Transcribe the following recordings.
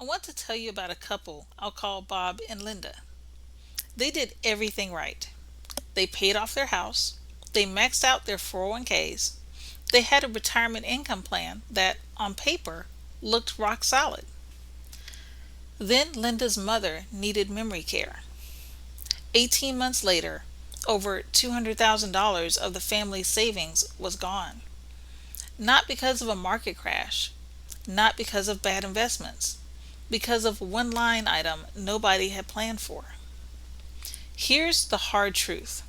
I want to tell you about a couple I'll call Bob and Linda. They did everything right. They paid off their house, they maxed out their 401ks, they had a retirement income plan that, on paper, looked rock solid. Then Linda's mother needed memory care. 18 months later, over $200,000 of the family's savings was gone. Not because of a market crash, not because of bad investments, because of one line item nobody had planned for. Here's the hard truth: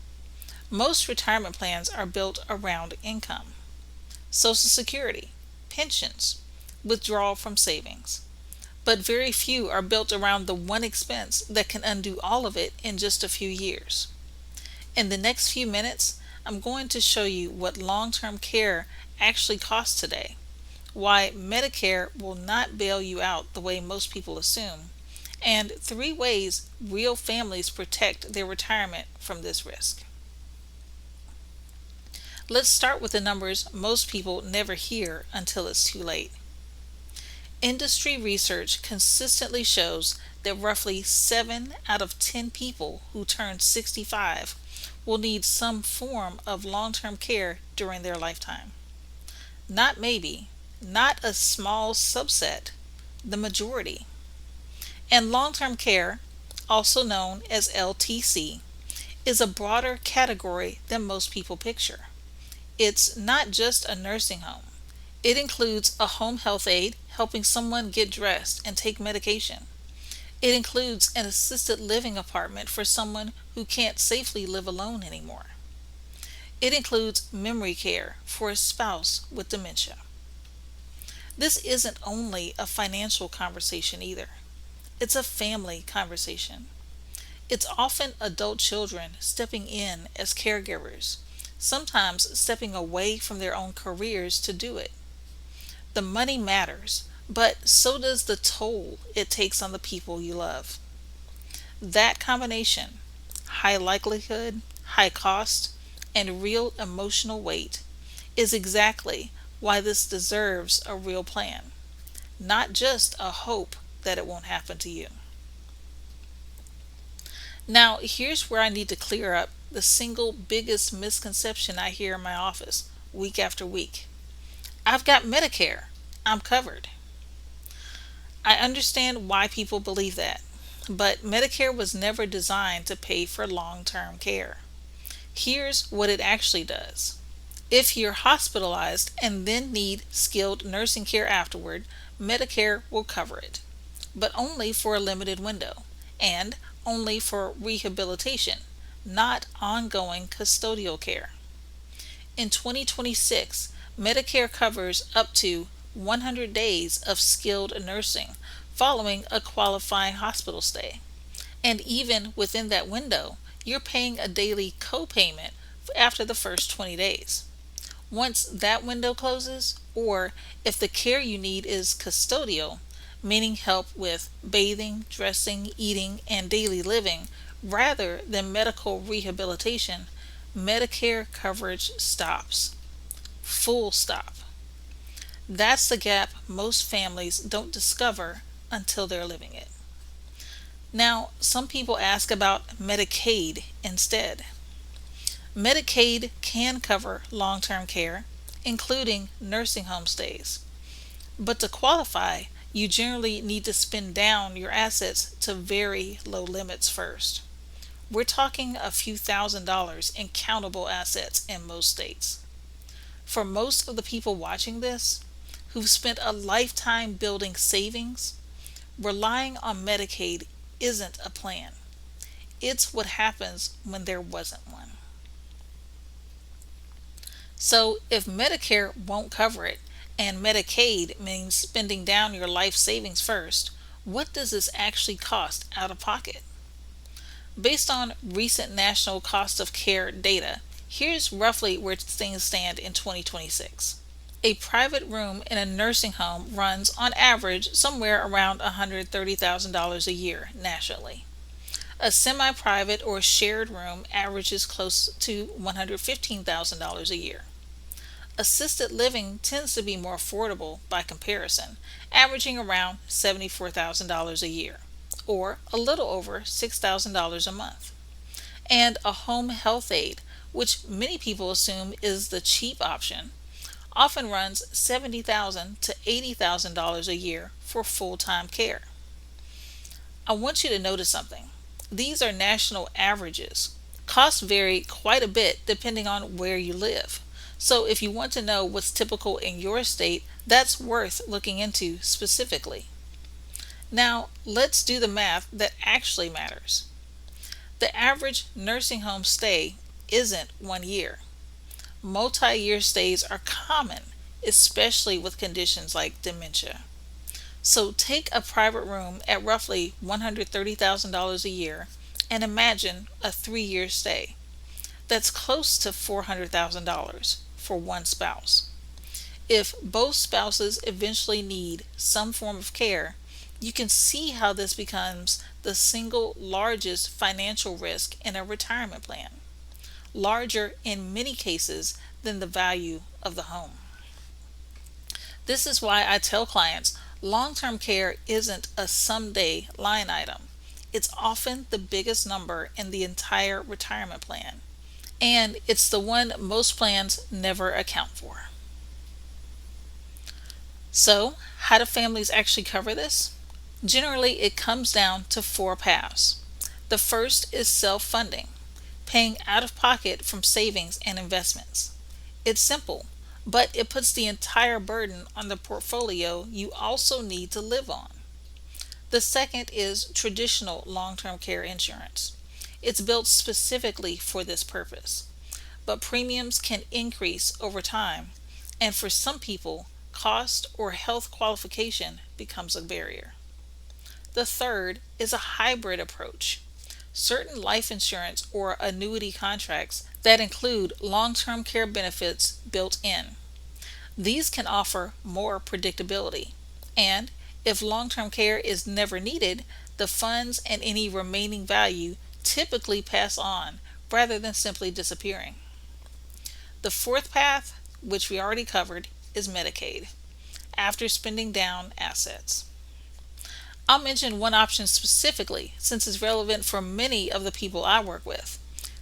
most retirement plans are built around income, Social Security, pensions, withdrawal from savings. But very few are built around the one expense that can undo all of it in just a few years. In the next few minutes, I'm going to show you what long term care actually costs today, why Medicare will not bail you out the way most people assume, and three ways real families protect their retirement from this risk. Let's start with the numbers most people never hear until it's too late. Industry research consistently shows that roughly 7 out of 10 people who turn 65 will need some form of long term care during their lifetime. Not maybe, not a small subset, the majority. And long term care, also known as LTC, is a broader category than most people picture. It's not just a nursing home. It includes a home health aide helping someone get dressed and take medication. It includes an assisted living apartment for someone who can't safely live alone anymore. It includes memory care for a spouse with dementia. This isn't only a financial conversation either, it's a family conversation. It's often adult children stepping in as caregivers, sometimes stepping away from their own careers to do it. The money matters, but so does the toll it takes on the people you love. That combination, high likelihood, high cost, and real emotional weight, is exactly why this deserves a real plan, not just a hope that it won't happen to you. Now, here's where I need to clear up the single biggest misconception I hear in my office week after week. I've got Medicare. I'm covered. I understand why people believe that, but Medicare was never designed to pay for long term care. Here's what it actually does. If you're hospitalized and then need skilled nursing care afterward, Medicare will cover it, but only for a limited window and only for rehabilitation, not ongoing custodial care. In 2026, Medicare covers up to 100 days of skilled nursing following a qualifying hospital stay. And even within that window, you're paying a daily copayment after the first 20 days. Once that window closes, or if the care you need is custodial, meaning help with bathing, dressing, eating, and daily living, rather than medical rehabilitation, Medicare coverage stops. Full stop. That's the gap most families don't discover until they're living it. Now, some people ask about Medicaid instead. Medicaid can cover long term care, including nursing home stays. But to qualify, you generally need to spend down your assets to very low limits first. We're talking a few $1,000s in countable assets in most states. For most of the people watching this, who've spent a lifetime building savings, relying on Medicaid isn't a plan. It's what happens when there wasn't one. So, if Medicare won't cover it, and Medicaid means spending down your life savings first, what does this actually cost out of pocket? Based on recent national cost of care data, here's roughly where things stand in 2026. A private room in a nursing home runs on average somewhere around $130,000 a year nationally. A semi private or shared room averages close to $115,000 a year. Assisted living tends to be more affordable by comparison, averaging around $74,000 a year, or a little over $6,000 a month. And a home health aide, which many people assume is the cheap option, often runs $70,000 to $80,000 a year for full-time care. I want you to notice something. These are national averages. Costs vary quite a bit depending on where you live. So if you want to know what's typical in your state, that's worth looking into specifically. Now, let's do the math that actually matters. The average nursing home stay isn't 1 year. Multi-year stays are common, especially with conditions like dementia. So take a private room at roughly $130,000 a year and imagine a 3-year stay. That's close to $400,000 for one spouse. If both spouses eventually need some form of care, you can see how this becomes the single largest financial risk in a retirement plan, larger in many cases than the value of the home. This is why I tell clients long-term care isn't a someday line item. It's often the biggest number in the entire retirement plan, and it's the one most plans never account for. So, how do families actually cover this? Generally, it comes down to four paths. The first is self-funding, paying out of pocket from savings and investments. It's simple, but it puts the entire burden on the portfolio you also need to live on. The second is traditional long-term care insurance. It's built specifically for this purpose, but premiums can increase over time, and for some people, cost or health qualification becomes a barrier. The third is a hybrid approach. Certain life insurance or annuity contracts that include long-term care benefits built in. These can offer more predictability, and if long-term care is never needed, the funds and any remaining value typically pass on rather than simply disappearing. The fourth path, which we already covered, is Medicaid, after spending down assets. I'll mention one option specifically since it's relevant for many of the people I work with.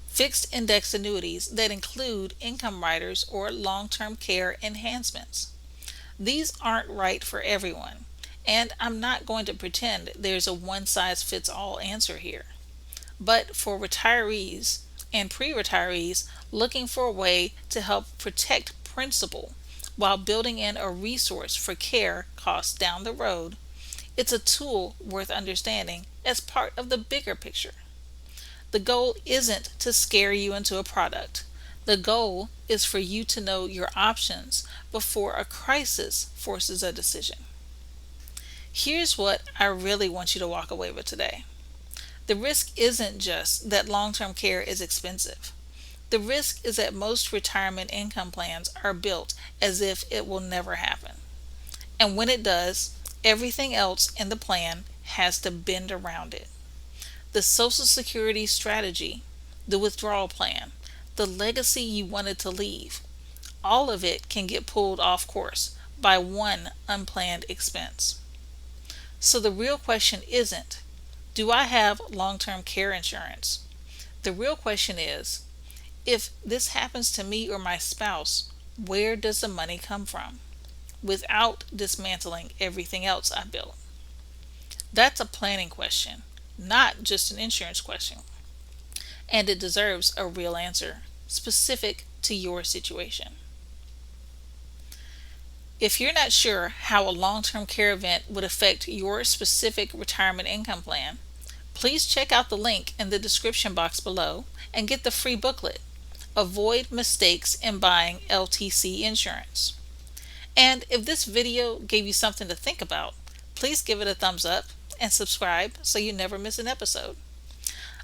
Fixed index annuities that include income riders or long-term care enhancements. These aren't right for everyone, and I'm not going to pretend there's a one-size-fits-all answer here. But for retirees and pre-retirees looking for a way to help protect principal while building in a resource for care costs down the road, it's a tool worth understanding as part of the bigger picture. The goal isn't to scare you into a product. The goal is for you to know your options before a crisis forces a decision. Here's what I really want you to walk away with today. The risk isn't just that long-term care is expensive. The risk is that most retirement income plans are built as if it will never happen. And when it does, everything else in the plan has to bend around it. The Social Security strategy, the withdrawal plan, the legacy you wanted to leave, all of it can get pulled off course by one unplanned expense. So the real question isn't, do I have long-term care insurance? The real question is, if this happens to me or my spouse, where does the money come from? Without dismantling everything else I built. That's a planning question, not just an insurance question. And it deserves a real answer, specific to your situation. If you're not sure how a long-term care event would affect your specific retirement income plan, please check out the link in the description box below and get the free booklet, Avoid Mistakes in Buying LTC Insurance. And if this video gave you something to think about, please give it a thumbs up and subscribe so you never miss an episode.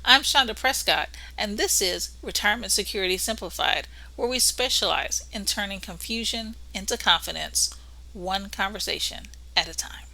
I'm Shonda Prescott, and this is Retirement Security Simplified, where we specialize in turning confusion into confidence, one conversation at a time.